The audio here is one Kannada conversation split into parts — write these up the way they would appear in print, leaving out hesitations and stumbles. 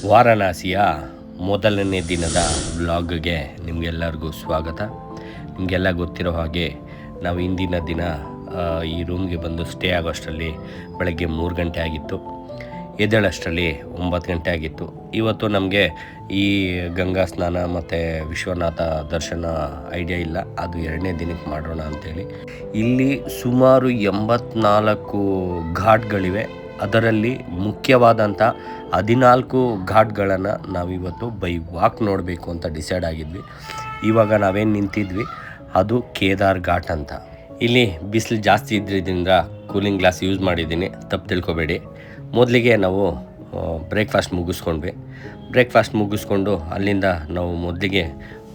ವಾರಣಾಸಿಯ ಮೊದಲನೇ ದಿನದ ವ್ಲಾಗ್ಗೆ ನಿಮಗೆಲ್ಲರಿಗೂ ಸ್ವಾಗತ. ನಿಮಗೆಲ್ಲ ಗೊತ್ತಿರೋ ಹಾಗೆ ನಾವು ಇಂದಿನ ದಿನ ಈ ರೂಮ್ಗೆ ಬಂದು ಸ್ಟೇ ಆಗೋಷ್ಟರಲ್ಲಿ ಬೆಳಗ್ಗೆ 3 ಗಂಟೆ ಆಗಿತ್ತು. ಎದ್ದೇಳಷ್ಟರಲ್ಲಿ 9 ಗಂಟೆ ಆಗಿತ್ತು. ಇವತ್ತು ನಮಗೆ ಈ ಗಂಗಾ ಸ್ನಾನ ಮತ್ತು ವಿಶ್ವನಾಥ ದರ್ಶನ ಐಡಿಯಾ ಇಲ್ಲ, ಅದು 2ನೇ ದಿನಕ್ಕೆ ಮಾಡೋಣ ಅಂಥೇಳಿ. ಇಲ್ಲಿ ಸುಮಾರು 84 ಘಾಟ್ಗಳಿವೆ. ಅದರಲ್ಲಿ ಮುಖ್ಯವಾದಂಥ 14 ಘಾಟ್ಗಳನ್ನು ನಾವಿವತ್ತು ಬೈ ವಾಕ್ ನೋಡಬೇಕು ಅಂತ ಡಿಸೈಡ್ ಆಗಿದ್ವಿ. ಇವಾಗ ನಾವೇನು ನಿಂತಿದ್ವಿ ಅದು ಕೇದಾರ್ ಘಾಟ್ ಅಂತ. ಇಲ್ಲಿ ಬಿಸಿಲು ಜಾಸ್ತಿ ಇದ್ರಿಂದ ಕೂಲಿಂಗ್ ಗ್ಲಾಸ್ ಯೂಸ್ ಮಾಡಿದ್ದೀನಿ, ತಪ್ಪು ತಿಳ್ಕೊಬೇಡಿ. ಮೊದಲಿಗೆ ನಾವು ಬ್ರೇಕ್ಫಾಸ್ಟ್ ಮುಗಿಸ್ಕೊಂಡು ಅಲ್ಲಿಂದ ನಾವು ಮೊದಲಿಗೆ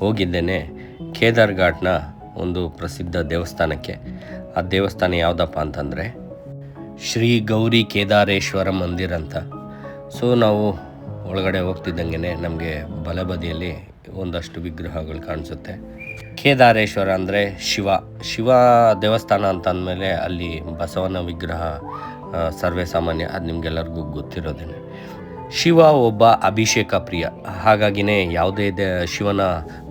ಹೋಗಿದ್ದೇನೆ ಕೇದಾರ್ ಘಾಟ್ನ ಒಂದು ಪ್ರಸಿದ್ಧ ದೇವಸ್ಥಾನಕ್ಕೆ. ಆ ದೇವಸ್ಥಾನ ಯಾವುದಪ್ಪ ಅಂತಂದರೆ ಶ್ರೀ ಗೌರಿ ಕೇದಾರೇಶ್ವರ ಮಂದಿರ ಅಂತ. ಸೊ ನಾವು ಒಳಗಡೆ ಹೋಗ್ತಿದ್ದಂಗೆ ನಮಗೆ ಬಲಬದಿಯಲ್ಲಿ ಒಂದಷ್ಟು ವಿಗ್ರಹಗಳು ಕಾಣಿಸುತ್ತೆ. ಕೇದಾರೇಶ್ವರ ಅಂದರೆ ಶಿವ ದೇವಸ್ಥಾನ ಅಂತ ಅಂದಮೇಲೆ ಅಲ್ಲಿ ಬಸವನ ವಿಗ್ರಹ ಸರ್ವೇ ಸಾಮಾನ್ಯ, ಅದು ನಿಮಗೆಲ್ಲರಿಗೂ ಗೊತ್ತಿರೋದೇನೆ. ಶಿವ ಒಬ್ಬ ಅಭಿಷೇಕ ಪ್ರಿಯ, ಹಾಗಾಗಿನೇ ಯಾವುದೇ ಶಿವನ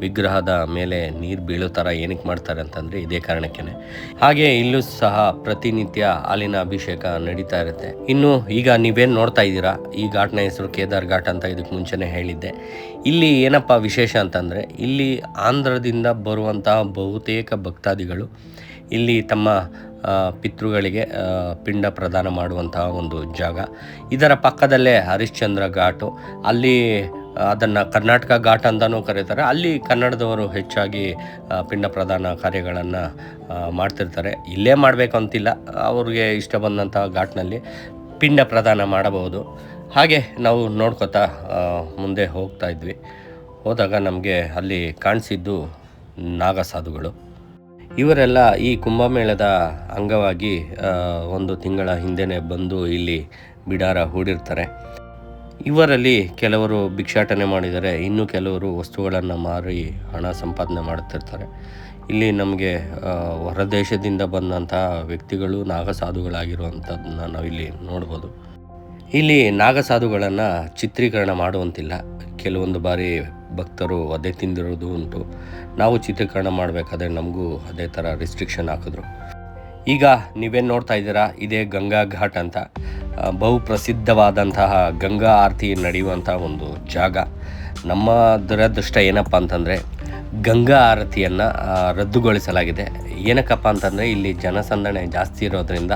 ವಿಗ್ರಹದ ಮೇಲೆ ನೀರು ಬೀಳೋ ಥರ ಏನಕ್ಕೆ ಮಾಡ್ತಾರೆ ಅಂತಂದರೆ ಇದೇ ಕಾರಣಕ್ಕೇ. ಹಾಗೆ ಇಲ್ಲೂ ಸಹ ಪ್ರತಿನಿತ್ಯ ಹಾಲಿನ ಅಭಿಷೇಕ ನಡೀತಾ ಇರುತ್ತೆ. ಇನ್ನು ಈಗ ನೀವೇನು ನೋಡ್ತಾ ಇದ್ದೀರಾ, ಈ ಘಾಟ್ನ ಹೆಸರು ಕೇದಾರ್ ಘಾಟ್ ಅಂತ ಇದಕ್ಕೆ ಮುಂಚೆನೇ ಹೇಳಿದ್ದೆ. ಇಲ್ಲಿ ಏನಪ್ಪ ವಿಶೇಷ ಅಂತಂದರೆ ಇಲ್ಲಿ ಆಂಧ್ರದಿಂದ ಬರುವಂತಹ ಬಹುತೇಕ ಭಕ್ತಾದಿಗಳು ಇಲ್ಲಿ ತಮ್ಮ ಪಿತೃಗಳಿಗೆ ಪಿಂಡ ಪ್ರದಾನ ಮಾಡುವಂತಹ ಒಂದು ಜಾಗ. ಇದರ ಪಕ್ಕದಲ್ಲೇ ಹರಿಶ್ಚಂದ್ರ ಘಾಟು, ಅಲ್ಲಿ ಅದನ್ನು ಕರ್ನಾಟಕ ಘಾಟ್ ಅಂತಲೂ ಕರೀತಾರೆ. ಅಲ್ಲಿ ಕನ್ನಡದವರು ಹೆಚ್ಚಾಗಿ ಪಿಂಡ ಪ್ರದಾನ ಕಾರ್ಯಗಳನ್ನು ಮಾಡ್ತಿರ್ತಾರೆ. ಇಲ್ಲೇ ಮಾಡಬೇಕು ಅಂತಿಲ್ಲ, ಅವ್ರಿಗೆ ಇಷ್ಟ ಬಂದಂಥ ಘಾಟ್ನಲ್ಲಿ ಪಿಂಡ ಪ್ರದಾನ ಮಾಡಬಹುದು. ಹಾಗೆ ನಾವು ನೋಡ್ಕೋತಾ ಮುಂದೆ ಹೋಗ್ತಾ ಇದ್ವಿ. ಹೋದಾಗ ನಮಗೆ ಅಲ್ಲಿ ಕಾಣಿಸಿದ್ದು ನಾಗಸಾಧುಗಳು. ಇವರೆಲ್ಲ ಈ ಕುಂಭಮೇಳದ ಅಂಗವಾಗಿ 1 ತಿಂಗಳ ಹಿಂದೆನೇ ಬಂದು ಇಲ್ಲಿ ಬಿಡಾರ ಹೂಡಿರ್ತಾರೆ. ಇವರಲ್ಲಿ ಕೆಲವರು ಭಿಕ್ಷಾಟನೆ ಮಾಡಿದರೆ, ಇನ್ನು ಕೆಲವರು ವಸ್ತುಗಳನ್ನು ಮಾರಿ ಹಣ ಸಂಪಾದನೆ ಮಾಡುತ್ತಿರ್ತಾರೆ. ಇಲ್ಲಿ ನಮಗೆ ಹೊರದೇಶದಿಂದ ಬಂದಂಥ ವ್ಯಕ್ತಿಗಳು ನಾಗಸಾಧುಗಳಾಗಿರುವಂಥದ್ದನ್ನ ನಾವಿಲ್ಲಿ ನೋಡ್ಬೋದು. ಇಲ್ಲಿ ನಾಗಸಾಧುಗಳನ್ನು ಚಿತ್ರೀಕರಣ ಮಾಡುವಂತಿಲ್ಲ. ಕೆಲವೊಂದು ಬಾರಿ ಭಕ್ತರು ಒದೆ ತಿಂದಿರೋದು ಉಂಟು. ನಾವು ಚಿತ್ರೀಕರಣ ಮಾಡಬೇಕಾದ್ರೆ ನಮಗೂ ಅದೇ ಥರ ರಿಸ್ಟ್ರಿಕ್ಷನ್ ಹಾಕಿದ್ರು. ಈಗ ನೀವೇನು ನೋಡ್ತಾ ಇದ್ದೀರಾ, ಇದೇ ಗಂಗಾ ಘಾಟ್ ಅಂತ. ಬಹು ಪ್ರಸಿದ್ಧವಾದಂತಹ ಗಂಗಾ ಆರತಿ ನಡೆಯುವಂಥ ಒಂದು ಜಾಗ. ನಮ್ಮ ದುರದೃಷ್ಟ ಏನಪ್ಪ ಅಂತಂದರೆ ಗಂಗಾ ಆರತಿಯನ್ನು ರದ್ದುಗೊಳಿಸಲಾಗಿದೆ. ಏನಕ್ಕಪ್ಪ ಅಂತಂದರೆ ಇಲ್ಲಿ ಜನಸಂದಣಿ ಜಾಸ್ತಿ ಇರೋದರಿಂದ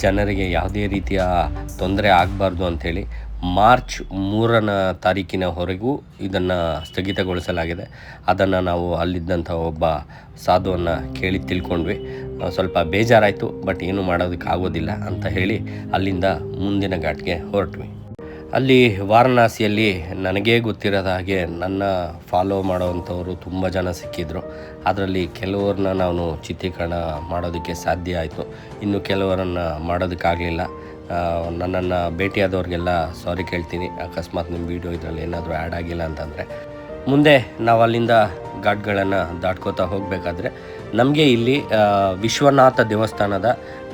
ಜನರಿಗೆ ಯಾವುದೇ ರೀತಿಯ ತೊಂದರೆ ಆಗಬಾರ್ದು ಅಂಥೇಳಿ ಮಾರ್ಚ್ 3ನೇ ತಾರೀಕಿನವರೆಗೂ ಇದನ್ನು ಸ್ಥಗಿತಗೊಳಿಸಲಾಗಿದೆ. ಅದನ್ನು ನಾವು ಅಲ್ಲಿದ್ದಂಥ ಒಬ್ಬ ಸಾಧುವನ್ನು ಕೇಳಿ ತಿಳ್ಕೊಂಡ್ವಿ. ಸ್ವಲ್ಪ ಬೇಜಾರಾಯಿತು, ಬಟ್ ಏನು ಮಾಡೋದಕ್ಕಾಗೋದಿಲ್ಲ ಅಂತ ಹೇಳಿ ಅಲ್ಲಿಂದ ಮುಂದಿನ ಘಾಟ್ಗೆ ಹೊರಟ್ವಿ. ಅಲ್ಲಿ ವಾರಣಾಸಿಯಲ್ಲಿ ನನಗೇ ಗೊತ್ತಿರೋದ ಹಾಗೆ ನನ್ನ ಫಾಲೋ ಮಾಡೋವಂಥವರು ತುಂಬ ಜನ ಸಿಕ್ಕಿದ್ರು. ಅದರಲ್ಲಿ ಕೆಲವ್ರನ್ನ ನಾನು ಚಿತ್ರೀಕರಣ ಮಾಡೋದಕ್ಕೆ ಸಾಧ್ಯ ಆಯಿತು, ಇನ್ನು ಕೆಲವರನ್ನು ಮಾಡೋದಕ್ಕಾಗಲಿಲ್ಲ. ನನ್ನನ್ನು ಭೇಟಿಯಾದವ್ರಿಗೆಲ್ಲ ಸಾರಿ ಕೇಳ್ತೀನಿ, ಅಕಸ್ಮಾತ್ ನಿಮ್ಮ ವೀಡಿಯೋ ಇದರಲ್ಲಿ ಏನಾದರೂ ಆ್ಯಡ್ ಆಗಿಲ್ಲ ಅಂತಂದರೆ. ಮುಂದೆ ನಾವು ಅಲ್ಲಿಂದ ಘಾಟ್ಗಳನ್ನು ದಾಟ್ಕೋತಾ ಹೋಗಬೇಕಾದ್ರೆ ನಮಗೆ ಇಲ್ಲಿ ವಿಶ್ವನಾಥ ದೇವಸ್ಥಾನದ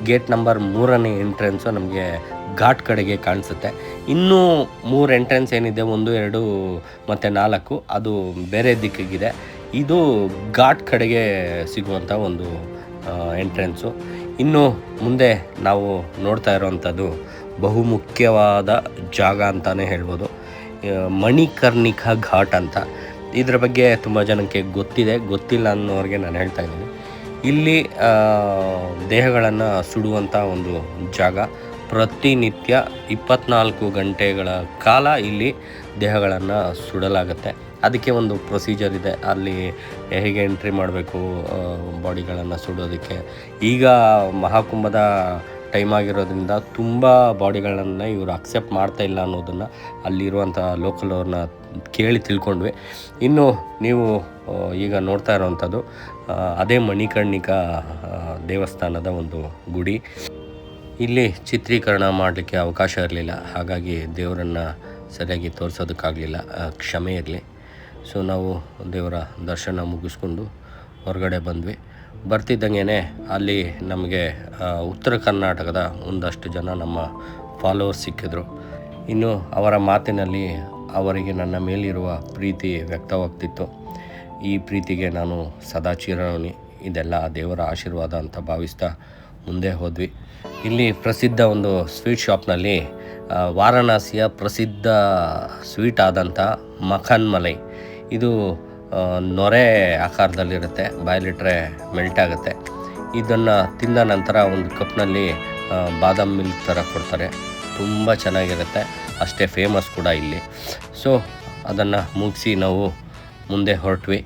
ಗೇಟ್ ನಂಬರ್ 3ನೇ ಎಂಟ್ರೆನ್ಸು ನಮಗೆ ಘಾಟ್ ಕಡೆಗೆ ಕಾಣಿಸುತ್ತೆ. ಇನ್ನೂ 3 ಎಂಟ್ರೆನ್ಸ್ ಏನಿದೆ, 1, 2 ಮತ್ತು 4, ಅದು ಬೇರೆ ದಿಕ್ಕಿಗಿದೆ. ಇದು ಘಾಟ್ ಕಡೆಗೆ ಸಿಗುವಂಥ ಒಂದು ಎಂಟ್ರೆನ್ಸು. ಇನ್ನು ಮುಂದೆ ನಾವು ನೋಡ್ತಾ ಇರೋವಂಥದ್ದು ಬಹುಮುಖ್ಯವಾದ ಜಾಗ ಅಂತಲೇ ಹೇಳ್ಬೋದು, ಮಣಿಕರ್ಣಿಕಾ ಘಾಟ್ ಅಂತ. ಇದರ ಬಗ್ಗೆ ತುಂಬ ಜನಕ್ಕೆ ಗೊತ್ತಿದೆ, ಗೊತ್ತಿಲ್ಲ ಅನ್ನೋರಿಗೆ ನಾನು ಹೇಳ್ತಾ ಇದ್ದೀನಿ. ಇಲ್ಲಿ ದೇಹಗಳನ್ನು ಸುಡುವಂಥ ಒಂದು ಜಾಗ. ಪ್ರತಿನಿತ್ಯ 24 ಗಂಟೆಗಳ ಕಾಲ ಇಲ್ಲಿ ದೇಹಗಳನ್ನು ಸುಡಲಾಗುತ್ತೆ. ಅದಕ್ಕೆ ಒಂದು ಪ್ರೊಸೀಜರ್ ಇದೆ, ಅಲ್ಲಿ ಹೇಗೆ ಎಂಟ್ರಿ ಮಾಡಬೇಕು ಬಾಡಿಗಳನ್ನು ಸುಡೋದಕ್ಕೆ. ಈಗ ಮಹಾಕುಂಭದ ಟೈಮ್ ಆಗಿರೋದ್ರಿಂದ ತುಂಬ ಬಾಡಿಗಳನ್ನು ಇವರು ಅಕ್ಸೆಪ್ಟ್ ಮಾಡ್ತಾ ಇಲ್ಲ ಅನ್ನೋದನ್ನು ಅಲ್ಲಿರುವಂಥ ಲೋಕಲ್ ಅವ್ರನ್ನ ಕೇಳಿ ತಿಳ್ಕೊಂಡ್ವಿ. ಇನ್ನು ನೀವು ಈಗ ನೋಡ್ತಾ ಇರೋವಂಥದ್ದು ಅದೇ ಮಣಿಕರ್ಣಿಕಾ ದೇವಸ್ಥಾನದ ಒಂದು ಗುಡಿ. ಇಲ್ಲಿ ಚಿತ್ರೀಕರಣ ಮಾಡಲಿಕ್ಕೆ ಅವಕಾಶ ಇರಲಿಲ್ಲ, ಹಾಗಾಗಿ ದೇವರನ್ನು ಸರಿಯಾಗಿ ತೋರಿಸೋದಕ್ಕಾಗಲಿಲ್ಲ, ಕ್ಷಮೆ ಇರಲಿ. ಸೊ ನಾವು ದೇವರ ದರ್ಶನ ಮುಗಿಸ್ಕೊಂಡು ಹೊರಗಡೆ ಬಂದ್ವಿ. ಬರ್ತಿದ್ದಂಗೆ ಅಲ್ಲಿ ನಮಗೆ ಉತ್ತರ ಕರ್ನಾಟಕದ ಒಂದಷ್ಟು ಜನ ನಮ್ಮ ಫಾಲೋವರ್ಸ್ ಸಿಕ್ಕಿದ್ರು. ಇನ್ನು ಅವರ ಮಾತಿನಲ್ಲಿ ಅವರಿಗೆ ನನ್ನ ಮೇಲಿರುವ ಪ್ರೀತಿ ವ್ಯಕ್ತವಾಗ್ತಿತ್ತು. ಈ ಪ್ರೀತಿಗೆ ನಾನು ಸದಾ ಚಿರಋಣಿ. ಇದೆಲ್ಲ ದೇವರ ಆಶೀರ್ವಾದ ಅಂತ ಭಾವಿಸ್ತಾ ಮುಂದೆ ಹೋದ್ವಿ. ಇಲ್ಲಿ ಪ್ರಸಿದ್ಧ ಒಂದು ಸ್ವೀಟ್ ಶಾಪ್ನಲ್ಲಿ ವಾರಣಾಸಿಯ ಪ್ರಸಿದ್ಧ ಸ್ವೀಟ್ ಆದಂಥ ಮಖನ್ ಮಲೈ, ಇದು ನೊರೆ ಆಕಾರದಲ್ಲಿರುತ್ತೆ, ಬಾಯಲ್ಲಿಟ್ಟರೆ ಮೆಲ್ಟ್ ಆಗುತ್ತೆ. ಇದನ್ನು ತಿಂದ ನಂತರ ಒಂದು ಕಪ್ನಲ್ಲಿ ಬಾದಾಮ್ ಮಿಲ್ಕ್ ಥರ ಕೊಡ್ತಾರೆ. ತುಂಬ ಚೆನ್ನಾಗಿರುತ್ತೆ, ಅಷ್ಟೇ ಫೇಮಸ್ ಕೂಡ ಇಲ್ಲಿ. ಸೊ ಅದನ್ನು ಮುಗಿಸಿ ನಾವು ಮುಂದೆ ಹೊರಟ್ವಿ.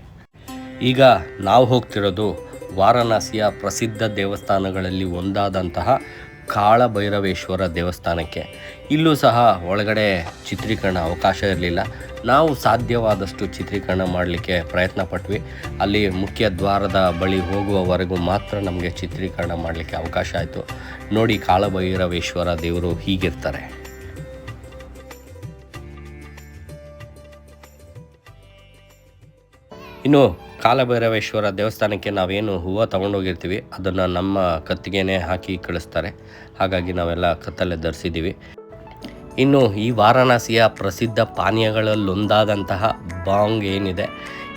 ಈಗ ನಾವು ಹೋಗ್ತಿರೋದು ವಾರಣಾಸಿಯ ಪ್ರಸಿದ್ಧ ದೇವಸ್ಥಾನಗಳಲ್ಲಿ ಒಂದಾದಂತಹ ಕಾಳಭೈರವೇಶ್ವರ ದೇವಸ್ಥಾನಕ್ಕೆ. ಇಲ್ಲೂ ಸಹ ಒಳಗಡೆ ಚಿತ್ರೀಕರಣ ಅವಕಾಶ ಇರಲಿಲ್ಲ. ನಾವು ಸಾಧ್ಯವಾದಷ್ಟು ಚಿತ್ರೀಕರಣ ಮಾಡಲಿಕ್ಕೆ ಪ್ರಯತ್ನ ಪಟ್ವಿ. ಅಲ್ಲಿ ಮುಖ್ಯ ದ್ವಾರದ ಬಳಿ ಹೋಗುವವರೆಗೂ ಮಾತ್ರ ನಮಗೆ ಚಿತ್ರೀಕರಣ ಮಾಡಲಿಕ್ಕೆ ಅವಕಾಶ ಆಯಿತು. ನೋಡಿ, ಕಾಳಭೈರವೇಶ್ವರ ದೇವರು ಹೀಗಿರ್ತಾರೆ. ಇನ್ನು ಕಾಳಭೈರವೇಶ್ವರ ದೇವಸ್ಥಾನಕ್ಕೆ ನಾವೇನು ಹೂವು ತೊಗೊಂಡೋಗಿರ್ತೀವಿ ಅದನ್ನು ನಮ್ಮ ಕತ್ತಿಗೆನೇ ಹಾಕಿ ಕಳಿಸ್ತಾರೆ. ಹಾಗಾಗಿ ನಾವೆಲ್ಲ ಕತ್ತಲ್ಲೇ ಧರಿಸಿದ್ದೀವಿ. ಇನ್ನು ಈ ವಾರಣಾಸಿಯ ಪ್ರಸಿದ್ಧ ಪಾನೀಯಗಳಲ್ಲೊಂದಾದಂತಹ ಬಾಂಗ್ ಏನಿದೆ,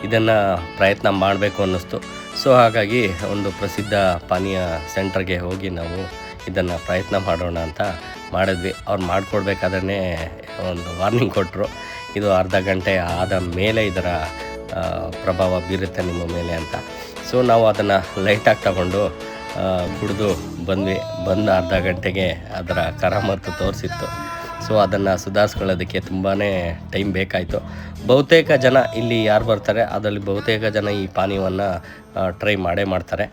ಇದನ್ನು ಪ್ರಯತ್ನ ಮಾಡಬೇಕು ಅನ್ನಿಸ್ತು. ಸೊ ಹಾಗಾಗಿ ಒಂದು ಪ್ರಸಿದ್ಧ ಪಾನೀಯ ಸೆಂಟರ್ಗೆ ಹೋಗಿ ನಾವು ಇದನ್ನು ಪ್ರಯತ್ನ ಮಾಡೋಣ ಅಂತ ಮಾಡಿದ್ವಿ. ಅವ್ರು ಮಾಡಿಕೊಡ್ಬೇಕಾದ್ರೆ ಒಂದು ವಾರ್ನಿಂಗ್ ಕೊಟ್ಟರು, ಇದು ಅರ್ಧ ಗಂಟೆ ಆದ ಮೇಲೆ ಇದರ ಪ್ರಭಾವ ಬೀರುತ್ತೆ ನಿಮ್ಮ ಮೇಲೆ ಅಂತ. ಸೊ ನಾವು ಅದನ್ನು ಲೈಟಾಗಿ ತಗೊಂಡು ಕುಡಿದು ಬಂದ ಅರ್ಧ ಗಂಟೆಗೆ ಅದರ ಕರಾಮತ್ತು ತೋರಿಸಿತ್ತು. ಸೊ ಅದನ್ನು ಸುಧಾರಿಸ್ಕೊಳ್ಳೋದಕ್ಕೆ ತುಂಬಾ ಟೈಮ್ ಬೇಕಾಯಿತು. ಬಹುತೇಕ ಜನ ಇಲ್ಲಿ ಯಾರು ಬರ್ತಾರೆ ಅದರಲ್ಲಿ ಬಹುತೇಕ ಜನ ಈ ಪಾನೀಯವನ್ನು ಟ್ರೈ ಮಾಡ್ತಾರೆ.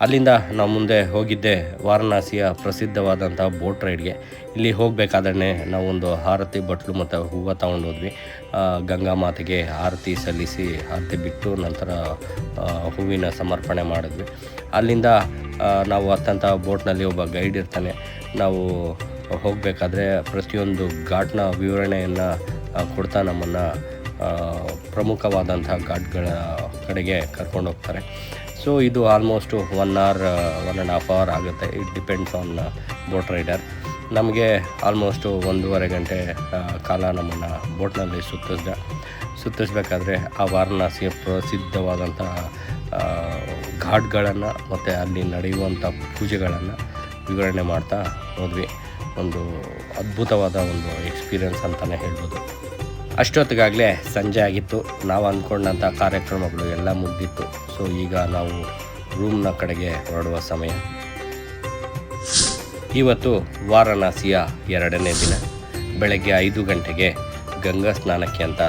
ಅಲ್ಲಿಂದ ನಾವು ಮುಂದೆ ಹೋಗಿದ್ದೆ ವಾರಣಾಸಿಯ ಪ್ರಸಿದ್ಧವಾದಂಥ ಬೋಟ್ ರೈಡ್ಗೆ. ಇಲ್ಲಿ ಹೋಗಬೇಕಾದ್ರೆ ನಾವು ಒಂದು ಆರತಿ ಬಟ್ಲು ಮತ್ತು ಹೂವು ತೊಗೊಂಡು ಹೋದ್ವಿ. ಗಂಗಾ ಮಾತೆಗೆ ಆರತಿ ಸಲ್ಲಿಸಿ ಆರತಿ ಬಿಟ್ಟು ನಂತರ ಹೂವಿನ ಸಮರ್ಪಣೆ ಮಾಡಿದ್ವಿ. ಅಲ್ಲಿಂದ ನಾವು ಹತ್ತಂಥ ಬೋಟ್ನಲ್ಲಿ ಒಬ್ಬ ಗೈಡ್ ಇರ್ತಾನೆ. ನಾವು ಹೋಗಬೇಕಾದ್ರೆ ಪ್ರತಿಯೊಂದು ಘಾಟ್ನ ವಿವರಣೆಯನ್ನು ಕೊಡ್ತಾ ನಮ್ಮನ್ನು ಪ್ರಮುಖವಾದಂಥ ಘಾಟ್ಗಳ ಕಡೆಗೆ ಕರ್ಕೊಂಡು ಹೋಗ್ತಾರೆ. ಸೊ ಇದು ಆಲ್ಮೋಸ್ಟ್ 1 hour 1.5 hour ಆಗುತ್ತೆ. It depends on boat rider. ನಮಗೆ ಆಲ್ಮೋಸ್ಟು 1.5 ಗಂಟೆ ಕಾಲ ನಮ್ಮನ್ನು ಬೋಟ್ನಲ್ಲಿ ಸುತ್ತಿಸ್ಬೇಕಾದ್ರೆ ಆ ವಾರಣಾಸಿಯ ಪ್ರಸಿದ್ಧವಾದಂಥ ಘಾಟ್ಗಳನ್ನು ಮತ್ತು ಅಲ್ಲಿ ನಡೆಯುವಂಥ ಪೂಜೆಗಳನ್ನು ವಿವರಣೆ ಮಾಡ್ತಾ ಹೋದ್ವಿ. ಒಂದು ಅದ್ಭುತವಾದ ಒಂದು ಎಕ್ಸ್ಪೀರಿಯೆನ್ಸ್ ಅಂತಲೇ ಹೇಳ್ಬೋದು. ಅಷ್ಟೊತ್ತಿಗಾಗಲೇ ಸಂಜೆ ಆಗಿತ್ತು. ನಾವು ಅಂದ್ಕೊಂಡಂಥ ಕಾರ್ಯಕ್ರಮಗಳು ಎಲ್ಲ ಮುಗಿದಿತ್ತು. ಸೊ ಈಗ ನಾವು ರೂಮ್ನ ಕಡೆಗೆ ಹೊರಡುವ ಸಮಯ. ಇವತ್ತು ವಾರಣಾಸಿಯ 2ನೇ ದಿನ. ಬೆಳಗ್ಗೆ 5 ಗಂಟೆಗೆ ಗಂಗಾ ಸ್ನಾನಕ್ಕೆ ಅಂತ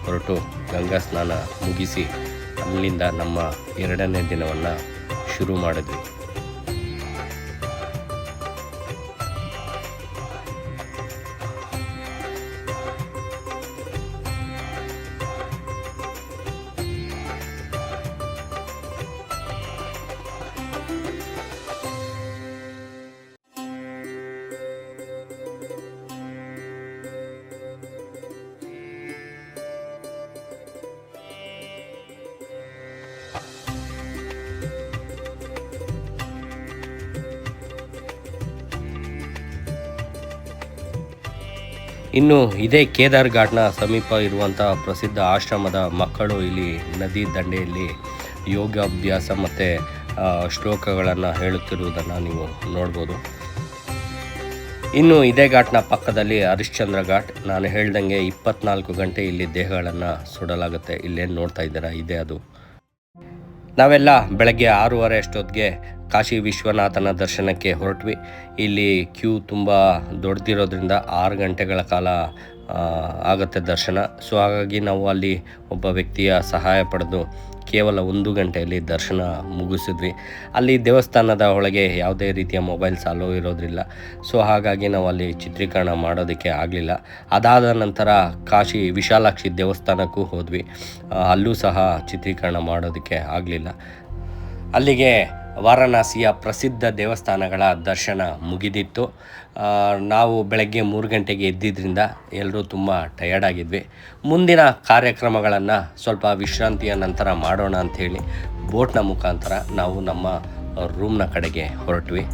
ಹೊರಟು ಗಂಗಾ ಸ್ನಾನ ಮುಗಿಸಿ ಅಲ್ಲಿಂದ ನಮ್ಮ 2ನೇ ದಿನವನ್ನು ಶುರು ಮಾಡಿದ್ವಿ. ಇನ್ನು ಇದೇ ಕೇದಾರ್ ಘಾಟ್ನ ಸಮೀಪ ಇರುವಂಥ ಪ್ರಸಿದ್ಧ ಆಶ್ರಮದ ಮಕ್ಕಳು ಇಲ್ಲಿ ನದಿ ದಂಡೆಯಲ್ಲಿ ಯೋಗಾಭ್ಯಾಸ ಮತ್ತು ಶ್ಲೋಕಗಳನ್ನು ಹೇಳುತ್ತಿರುವುದನ್ನು ನೀವು ನೋಡ್ಬೋದು. ಇನ್ನು ಇದೇ ಘಾಟ್ನ ಪಕ್ಕದಲ್ಲಿ ಹರಿಶ್ಚಂದ್ರ ಘಾಟ್. ನಾನು ಹೇಳ್ದಂಗೆ 24 ಗಂಟೆ ಇಲ್ಲಿ ದೇಹಗಳನ್ನು ಸುಡಲಾಗುತ್ತೆ. ಇಲ್ಲೇನು ನೋಡ್ತಾ ಇದ್ದೀರಾ, ಇದೆ ಅದು. ನಾವೆಲ್ಲ ಬೆಳಗ್ಗೆ 6:30 ಅಷ್ಟೊತ್ತಿಗೆ ಕಾಶಿ ವಿಶ್ವನಾಥನ ದರ್ಶನಕ್ಕೆ ಹೊರಟ್ವಿ. ಇಲ್ಲಿ ಕ್ಯೂ ತುಂಬ ದೊಡ್ಡದಿರೋದ್ರಿಂದ 6 ಗಂಟೆಗಳ ಕಾಲ ಆಗುತ್ತೆ ದರ್ಶನ. ಸೊ ಹಾಗಾಗಿ ನಾವು ಅಲ್ಲಿ ಒಬ್ಬ ವ್ಯಕ್ತಿಯ ಸಹಾಯ ಪಡೆದು ಕೇವಲ 1 ಗಂಟೆಯಲ್ಲಿ ದರ್ಶನ ಮುಗಿಸಿದ್ವಿ. ಅಲ್ಲಿ ದೇವಸ್ಥಾನದ ಒಳಗೆ ಯಾವುದೇ ರೀತಿಯ ಮೊಬೈಲ್ಸ್ ಅಲೋ ಇರೋದ್ರಿಲ್ಲ. ಸೊ ಹಾಗಾಗಿ ನಾವು ಅಲ್ಲಿ ಚಿತ್ರೀಕರಣ ಮಾಡೋದಕ್ಕೆ ಆಗಲಿಲ್ಲ. ಅದಾದ ನಂತರ ಕಾಶಿ ವಿಶಾಲಾಕ್ಷಿ ದೇವಸ್ಥಾನಕ್ಕೂ ಹೋದ್ವಿ. ಅಲ್ಲೂ ಸಹ ಚಿತ್ರೀಕರಣ ಮಾಡೋದಕ್ಕೆ ಆಗಲಿಲ್ಲ. ಅಲ್ಲಿಗೆ ವಾರಣಾಸಿಯ ಪ್ರಸಿದ್ಧ ದೇವಸ್ಥಾನಗಳ ದರ್ಶನ ಮುಗಿದಿತ್ತು. ನಾವು ಬೆಳಗ್ಗೆ 3 ಗಂಟೆಗೆ ಎದ್ದಿದ್ದರಿಂದ ಎಲ್ಲರೂ ತುಂಬ ಟಯರ್ಡ್ ಆಗಿದ್ವಿ. ಮುಂದಿನ ಕಾರ್ಯಕ್ರಮಗಳನ್ನು ಸ್ವಲ್ಪ ವಿಶ್ರಾಂತಿಯ ನಂತರ ಮಾಡೋಣ ಅಂಥೇಳಿ ಬೋಟ್ನ ಮುಖಾಂತರ ನಾವು ನಮ್ಮ ರೂಮ್ನ ಕಡೆಗೆ ಹೊರಟ್ವಿ.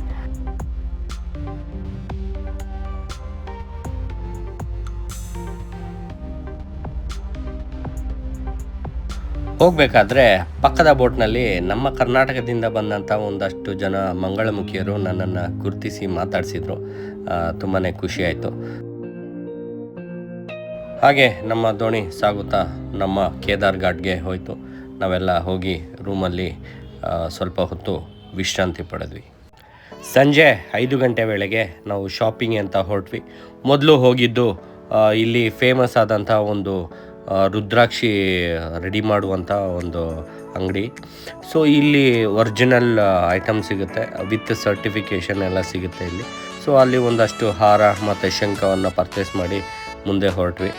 ಹೋಗಬೇಕಾದ್ರೆ ಪಕ್ಕದ ಬೋಟ್ನಲ್ಲಿ ನಮ್ಮ ಕರ್ನಾಟಕದಿಂದ ಬಂದಂಥ ಒಂದಷ್ಟು ಜನ ಮಂಗಳಮುಖಿಯರು ನನ್ನನ್ನು ಗುರುತಿಸಿ ಮಾತಾಡಿಸಿದ್ರು. ತುಂಬಾ ಖುಷಿಯಾಯಿತು. ಹಾಗೆ ನಮ್ಮ ದೋಣಿ ಸಾಗುತ್ತಾ ನಮ್ಮ ಕೇದಾರ್ ಘಾಟ್ಗೆ ಹೋಯಿತು. ನಾವೆಲ್ಲ ಹೋಗಿ ರೂಮಲ್ಲಿ ಸ್ವಲ್ಪ ಹೊತ್ತು ವಿಶ್ರಾಂತಿ ಪಡೆದ್ವಿ. ಸಂಜೆ 5 ಗಂಟೆ ವೇಳೆಗೆ ನಾವು ಶಾಪಿಂಗ್ ಅಂತ ಹೊರಟ್ವಿ. ಮೊದಲು ಹೋಗಿದ್ದು ಇಲ್ಲಿ ಫೇಮಸ್ ಆದಂಥ ಒಂದು ರುದ್ರಾಕ್ಷಿ ರೆಡಿ ಮಾಡುವಂಥ ಒಂದು ಅಂಗಡಿ. ಸೊ ಇಲ್ಲಿ ಒರಿಜಿನಲ್ ಐಟಮ್ ಸಿಗುತ್ತೆ, ವಿತ್ ಸರ್ಟಿಫಿಕೇಷನ್ ಎಲ್ಲ ಸಿಗುತ್ತೆ ಇಲ್ಲಿ. ಸೊ ಅಲ್ಲಿ ಒಂದಷ್ಟು ಹಾರ ಮತ್ತು ಶಂಖವನ್ನು ಪರ್ಚೇಸ್ ಮಾಡಿ ಮುಂದೆ ಹೊರಟ್ವಿ.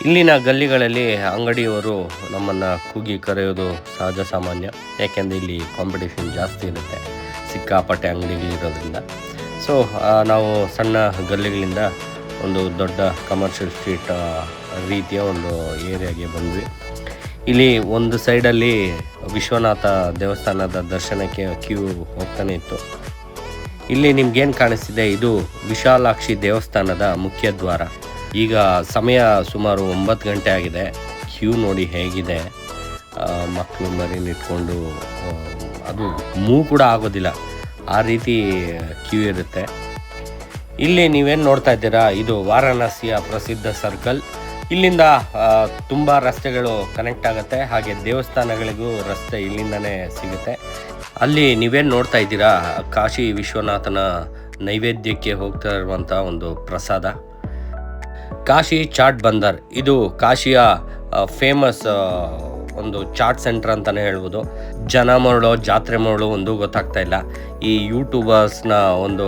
ಇಲ್ಲಿನ ಗಲ್ಲಿಗಳಲ್ಲಿ ಅಂಗಡಿಯವರು ನಮ್ಮನ್ನು ಕೂಗಿ ಕರೆಯೋದು ಸಹಜ ಸಾಮಾನ್ಯ, ಯಾಕೆಂದರೆ ಇಲ್ಲಿ ಕಾಂಪಿಟೇಷನ್ ಜಾಸ್ತಿ ಇರುತ್ತೆ, ಸಿಕ್ಕಾಪಟ್ಟೆ ಅಂಗಡಿಗಳಿರೋದ್ರಿಂದ. ಸೊ ನಾವು ಸಣ್ಣ ಗಲ್ಲಿಗಳಿಂದ ಒಂದು ದೊಡ್ಡ ಕಮರ್ಷಿಯಲ್ ಸ್ಟ್ರೀಟ್ ರೀತಿಯ ಒಂದು ಏರಿಯಾಗೆ ಬಂದ್ವಿ. ಇಲ್ಲಿ ಒಂದು ಸೈಡಲ್ಲಿ ವಿಶ್ವನಾಥ ದೇವಸ್ಥಾನದ ದರ್ಶನಕ್ಕೆ ಕ್ಯೂ ಹೋಗ್ತಾನೆ ಇತ್ತು. ಇಲ್ಲಿ ನಿಮ್ಗೇನು ಕಾಣಿಸ್ತಿದೆ, ಇದು ವಿಶಾಲಾಕ್ಷಿ ದೇವಸ್ಥಾನದ ಮುಖ್ಯ ದ್ವಾರ. ಈಗ ಸಮಯ ಸುಮಾರು 9 ಗಂಟೆ ಆಗಿದೆ. ಕ್ಯೂ ನೋಡಿ ಹೇಗಿದೆ, ಮಕ್ಕಳು ಮರಿನಿಟ್ಕೊಂಡು ಅದು ಮೂವ್ ಕೂಡ ಆಗೋದಿಲ್ಲ, ಆ ರೀತಿ ಕ್ಯೂ ಇರುತ್ತೆ. ಇಲ್ಲಿ ನೀವೇನು ನೋಡ್ತಾ ಇದ್ದೀರಾ, ಇದು ವಾರಾಣಸಿಯ ಪ್ರಸಿದ್ಧ ಸರ್ಕಲ್. ಇಲ್ಲಿಂದ ತುಂಬ ರಸ್ತೆಗಳು ಕನೆಕ್ಟ್ ಆಗುತ್ತೆ, ಹಾಗೆ ದೇವಸ್ಥಾನಗಳಿಗೂ ರಸ್ತೆ ಇಲ್ಲಿಂದನೇ ಸಿಗುತ್ತೆ. ಅಲ್ಲಿ ನೀವೇನು ನೋಡ್ತಾ ಇದ್ದೀರಾ, ಕಾಶಿ ವಿಶ್ವನಾಥನ ನೈವೇದ್ಯಕ್ಕೆ ಹೋಗ್ತಾ ಇರುವಂಥ ಒಂದು ಪ್ರಸಾದ. ಕಾಶಿ ಚಾಟ್ ಬಂದರ್, ಇದು ಕಾಶಿಯ ಫೇಮಸ್ ಒಂದು ಚಾಟ್ ಸೆಂಟರ್ ಅಂತಲೇ ಹೇಳ್ಬೋದು. ಜನ ಮರಳೋ ಜಾತ್ರೆ ಮರಳೋ ಒಂದು ಗೊತ್ತಾಗ್ತಾ ಇಲ್ಲ. ಈ ಯೂಟ್ಯೂಬರ್ಸ್ನ ಒಂದು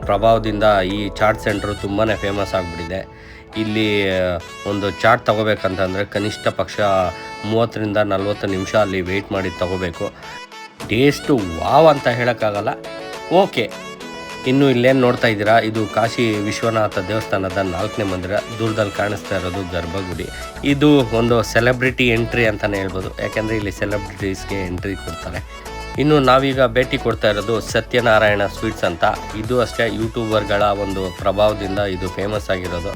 ಪ್ರಭಾವದಿಂದ ಈ ಚಾಟ್ ಸೆಂಟ್ರು ತುಂಬಾ ಫೇಮಸ್ ಆಗಿಬಿಟ್ಟಿದೆ. ಇಲ್ಲಿ ಒಂದು ಚಾಟ್ ತೊಗೋಬೇಕಂತಂದರೆ ಕನಿಷ್ಠ ಪಕ್ಷ 30ರಿಂದ 40 ನಿಮಿಷ ಅಲ್ಲಿ ವೆಯ್ಟ್ ಮಾಡಿ ತೊಗೋಬೇಕು. ಟೇಸ್ಟು ವಾವ್ ಅಂತ ಹೇಳೋಕ್ಕಾಗಲ್ಲ, ಓಕೆ. ಇನ್ನು ಇಲ್ಲೇನು ನೋಡ್ತಾ ಇದ್ದೀರಾ, ಇದು ಕಾಶಿ ವಿಶ್ವನಾಥ ದೇವಸ್ಥಾನದ 4ನೇ ಮಂದಿರ. ದೂರದಲ್ಲಿ ಕಾಣಿಸ್ತಾ ಇರೋದು ಗರ್ಭಗುಡಿ. ಇದು ಒಂದು ಸೆಲೆಬ್ರಿಟಿ ಎಂಟ್ರಿ ಅಂತಲೇ ಹೇಳ್ಬೋದು, ಯಾಕೆಂದರೆ ಇಲ್ಲಿ ಸೆಲೆಬ್ರಿಟೀಸ್ಗೆ ಎಂಟ್ರಿ ಕೊಡ್ತಾರೆ. ಇನ್ನು ನಾವೀಗ ಭೇಟಿ ಕೊಡ್ತಾ ಇರೋದು ಸತ್ಯನಾರಾಯಣ ಸ್ವೀಟ್ಸ್ ಅಂತ. ಇದು ಅಷ್ಟೇ ಯೂಟ್ಯೂಬರ್ಗಳ ಒಂದು ಪ್ರಭಾವದಿಂದ ಇದು ಫೇಮಸ್ ಆಗಿರೋದು.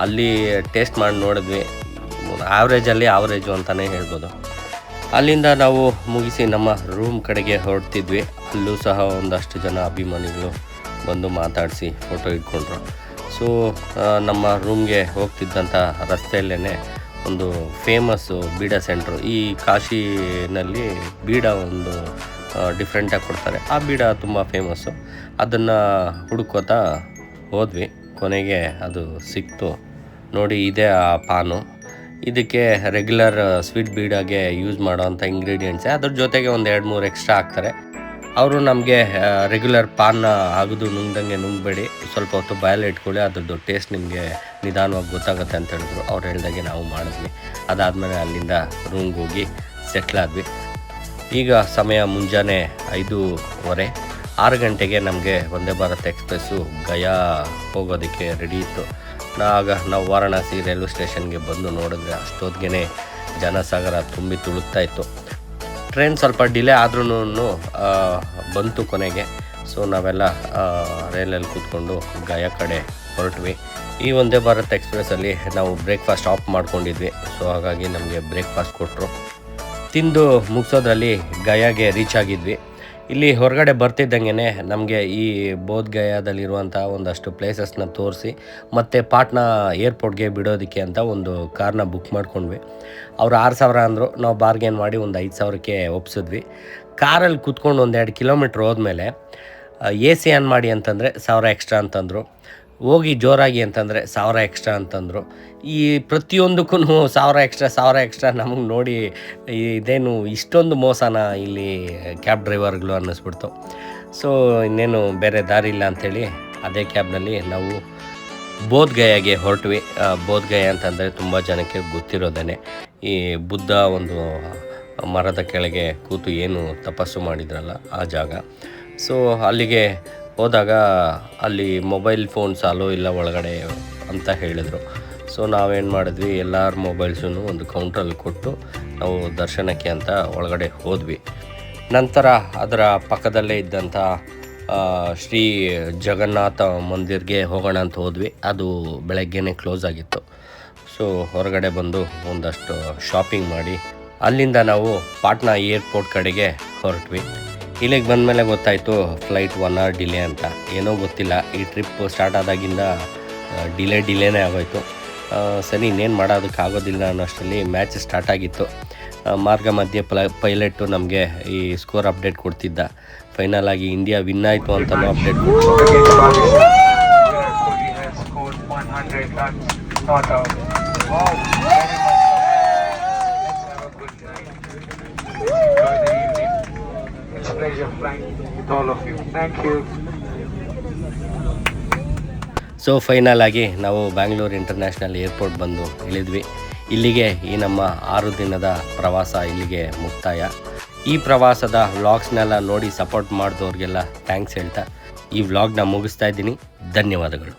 ಅಲ್ಲಿ ಟೇಸ್ಟ್ ಮಾಡಿ ನೋಡಿದ್ವಿ, ಆವ್ರೇಜು ಅಂತಲೇ ಹೇಳ್ಬೋದು. ಅಲ್ಲಿಂದ ನಾವು ಮುಗಿಸಿ ನಮ್ಮ ರೂಮ್ ಕಡೆಗೆ ಹೊರಡ್ತಿದ್ವಿ. ಅಲ್ಲೂ ಸಹ ಒಂದಷ್ಟು ಜನ ಅಭಿಮಾನಿಗಳು ಬಂದು ಮಾತಾಡಿಸಿ ಫೋಟೋ ಇಟ್ಕೊಂಡ್ರು. ಸೊ ನಮ್ಮ ರೂಮ್ಗೆ ಹೋಗ್ತಿದ್ದಂಥ ರಸ್ತೆಯಲ್ಲೇ ಒಂದು ಫೇಮಸ್ಸು ಬೀಡ ಸೆಂಟ್ರು. ಈ ಕಾಶಿನಲ್ಲಿ ಬೀಡ ಒಂದು ಡಿಫ್ರೆಂಟಾಗಿ ಕೊಡ್ತಾರೆ, ಆ ಬೀಡ ತುಂಬ ಫೇಮಸ್ಸು. ಅದನ್ನು ಹುಡುಕೋತಾ ಹೋದ್ವಿ, ಕೊನೆಗೆ ಅದು ಸಿಕ್ತು. ನೋಡಿ, ಇದೇ ಆ ಪಾನು. ಇದಕ್ಕೆ ರೆಗ್ಯುಲರ್ ಸ್ವೀಟ್ ಬೀಡಾಗೆ ಯೂಸ್ ಮಾಡೋವಂಥ ಇಂಗ್ರೀಡಿಯೆಂಟ್ಸೇ, ಅದ್ರ ಜೊತೆಗೆ ಒಂದು 2-3 ಎಕ್ಸ್ಟ್ರಾ ಹಾಕ್ತಾರೆ. ಅವರು ನಮಗೆ ರೆಗ್ಯುಲರ್ ಪಾನ್ನ ಅಗದು ನುಂಗ್ದಂಗೆ ನುಂಗಬೇಡಿ, ಸ್ವಲ್ಪ ಹೊತ್ತು ಬಾಯಲ್ಲಿ ಇಟ್ಕೊಳ್ಳಿ, ಅದ್ರದ್ದು ಟೇಸ್ಟ್ ನಿಮಗೆ ನಿಧಾನವಾಗಿ ಗೊತ್ತಾಗುತ್ತೆ ಅಂತ ಹೇಳಿದ್ರು. ಅವ್ರು ಹೇಳ್ದಾಗೆ ನಾವು ಮಾಡಿದ್ವಿ. ಅದಾದಮೇಲೆ ಅಲ್ಲಿಂದ ರೂಮ್ಗೆ ಹೋಗಿ ಸೆಟ್ಲಾದ್ವಿ. ಈಗ ಸಮಯ ಮುಂಜಾನೆ 5:15. 6 ಗಂಟೆಗೆ ನಮಗೆ ವಂದೇ ಭಾರತ್ ಎಕ್ಸ್ಪ್ರೆಸ್ಸು ಗಯಾ ಹೋಗೋದಕ್ಕೆ ರೆಡಿ ಇತ್ತು. ನಾವು ವಾರಾಣಸಿ ರೈಲ್ವೆ ಸ್ಟೇಷನ್ಗೆ ಬಂದು ನೋಡಿದ್ರೆ ಅಷ್ಟೊತ್ತಿಗೆ ಜನಸಾಗರ ತುಂಬಿ ತುಳುಕ್ತಾ ಇತ್ತು. ಟ್ರೈನ್ ಸ್ವಲ್ಪ ಡಿಲೇ ಆದ್ರೂ ಬಂತು ಕೊನೆಗೆ. ಸೊ ನಾವೆಲ್ಲ ರೈಲಲ್ಲಿ ಕೂತ್ಕೊಂಡು ಗಯಾ ಕಡೆ ಹೊರಟ್ವಿ. ಈ ವಂದೇ ಭಾರತ್ ಎಕ್ಸ್ಪ್ರೆಸ್ಸಲ್ಲಿ ನಾವು ಬ್ರೇಕ್ಫಾಸ್ಟ್ ಆಫ್ ಮಾಡ್ಕೊಂಡಿದ್ವಿ. ಸೊ ಹಾಗಾಗಿ ನಮಗೆ ಬ್ರೇಕ್ಫಾಸ್ಟ್ ಕೊಟ್ಟರು. ತಿಂದು ಮುಗಿಸೋದ್ರಲ್ಲಿ ಗಯಾಗೆ ರೀಚ್ ಆಗಿದ್ವಿ. ಇಲ್ಲಿ ಹೊರಗಡೆ ಬರ್ತಿದ್ದಂಗೆ ನಮಗೆ ಈ ಬೋಧ್ ಗಯಾದಲ್ಲಿರುವಂಥ ಒಂದಷ್ಟು ಪ್ಲೇಸಸ್ನ ತೋರಿಸಿ ಮತ್ತು ಪಾಟ್ನಾ ಏರ್ಪೋರ್ಟ್ಗೆ ಬಿಡೋದಕ್ಕೆ ಅಂತ ಒಂದು ಕಾರ್ನ ಬುಕ್ ಮಾಡ್ಕೊಂಡ್ವಿ. ಅವ್ರು 6,000 ಅಂದರು. ನಾವು ಬಾರ್ಗೇನ್ ಮಾಡಿ ಒಂದು 5,000ಕ್ಕೆ ಒಪ್ಸಿದ್ವಿ. ಕಾರಲ್ಲಿ ಕೂತ್ಕೊಂಡು 1-2 ಕಿಲೋಮೀಟ್ರ್ ಹೋದ್ಮೇಲೆ AC ಆನ್ ಮಾಡಿ ಅಂತಂದರೆ 1,000 ಎಕ್ಸ್ಟ್ರಾ ಅಂತಂದರು. ಹೋಗಿ ಜೋರಾಗಿ ಅಂತಂದರೆ 1,000 ಎಕ್ಸ್ಟ್ರಾ ಅಂತಂದರು. ಈ ಪ್ರತಿಯೊಂದಕ್ಕೂ 1,000 ಎಕ್ಸ್ಟ್ರಾ ನಮಗೆ ನೋಡಿ ಇದೇನು ಇಷ್ಟೊಂದು ಮೋಸನ ಇಲ್ಲಿ ಕ್ಯಾಬ್ ಡ್ರೈವರ್ಗಳು ಅನ್ನಿಸ್ಬಿಡ್ತು. ಸೊ ಇನ್ನೇನು ಬೇರೆ ದಾರಿ ಇಲ್ಲ ಅಂಥೇಳಿ ಅದೇ ಕ್ಯಾಬ್ನಲ್ಲಿ ನಾವು ಬೋಧ್ ಗಯಾಗೆ ಹೊರಟ್ವಿ. ಬೋಧ್ ಗಯಾ ಅಂತಂದರೆ ತುಂಬ ಜನಕ್ಕೆ ಗೊತ್ತಿರೋದೇ, ಈ ಬುದ್ಧ ಒಂದು ಮರದ ಕೆಳಗೆ ಕೂತು ಏನು ತಪಸ್ಸು ಮಾಡಿದ್ರಲ್ಲ ಆ ಜಾಗ. ಸೊ ಅಲ್ಲಿಗೆ ಹೋದಾಗ ಅಲ್ಲಿ ಮೊಬೈಲ್ ಫೋನ್ಸ್ ಅಲೋ ಇಲ್ಲ ಒಳಗಡೆ ಅಂತ ಹೇಳಿದರು. ಸೊ ನಾವೇನು ಮಾಡಿದ್ವಿ, ಎಲ್ಲರ ಮೊಬೈಲ್ಸೂ ಒಂದು ಕೌಂಟ್ರಲ್ಲಿ ಕೊಟ್ಟು ನಾವು ದರ್ಶನಕ್ಕೆ ಅಂತ ಒಳಗಡೆ ಹೋದ್ವಿ. ನಂತರ ಅದರ ಪಕ್ಕದಲ್ಲೇ ಇದ್ದಂಥ ಶ್ರೀ ಜಗನ್ನಾಥ ಮಂದಿರ್ಗೆ ಹೋಗೋಣ ಅಂತ ಹೋದ್ವಿ. ಅದು ಬೆಳಗ್ಗೆನೇ ಕ್ಲೋಸ್ ಆಗಿತ್ತು. ಸೊ ಹೊರಗಡೆ ಬಂದು ಒಂದಷ್ಟು ಶಾಪಿಂಗ್ ಮಾಡಿ ಅಲ್ಲಿಂದ ನಾವು ಪಾಟ್ನಾ ಏರ್ಪೋರ್ಟ್ ಕಡೆಗೆ ಹೊರಟ್ವಿ. ಇಲ್ಲಿಗೆ ಬಂದಮೇಲೆ ಗೊತ್ತಾಯಿತು ಫ್ಲೈಟ್ 1 hour ಡಿಲೇ ಅಂತ. ಏನೋ ಗೊತ್ತಿಲ್ಲ, ಈ ಟ್ರಿಪ್ ಸ್ಟಾರ್ಟ್ ಆದಾಗಿಂದ ಡಿಲೇನೇ ಆಗೋಯ್ತು. ಸರಿ, ಇನ್ನೇನು ಮಾಡೋದಕ್ಕಾಗೋದಿಲ್ಲ ಅನ್ನೋಷ್ಟರಲ್ಲಿ ಮ್ಯಾಚ್ ಸ್ಟಾರ್ಟ್ ಆಗಿತ್ತು. ಮಾರ್ಗ ಮಧ್ಯೆ ಪೈಲಟ್ಟು ನಮಗೆ ಈ ಸ್ಕೋರ್ ಅಪ್ಡೇಟ್ ಕೊಡ್ತಿದ್ದ. ಫೈನಲ್ ಆಗಿ ಇಂಡಿಯಾ ವಿನ್ ಆಯಿತು ಅಂತಲೂ ಅಪ್ಡೇಟ್ ಸೊ ಫೈನಲ್ ಆಗಿ ನಾವು ಬ್ಯಾಂಗ್ಳೂರು ಇಂಟರ್ನ್ಯಾಷನಲ್ ಏರ್ಪೋರ್ಟ್ ಬಂದು ಇಳಿದ್ವಿ. ಇಲ್ಲಿಗೆ ಈ ನಮ್ಮ 6 ದಿನದ ಪ್ರವಾಸ ಇಲ್ಲಿಗೆ ಮುಕ್ತಾಯ. ಈ ಪ್ರವಾಸದ ವ್ಲಾಗ್ಸ್ನೆಲ್ಲ ನೋಡಿ ಸಪೋರ್ಟ್ ಮಾಡಿದವ್ರಿಗೆಲ್ಲ ಥ್ಯಾಂಕ್ಸ್ ಹೇಳ್ತಾ ಈ ವ್ಲಾಗ್ನ ಮುಗಿಸ್ತಾ ಇದ್ದೀನಿ. ಧನ್ಯವಾದಗಳು.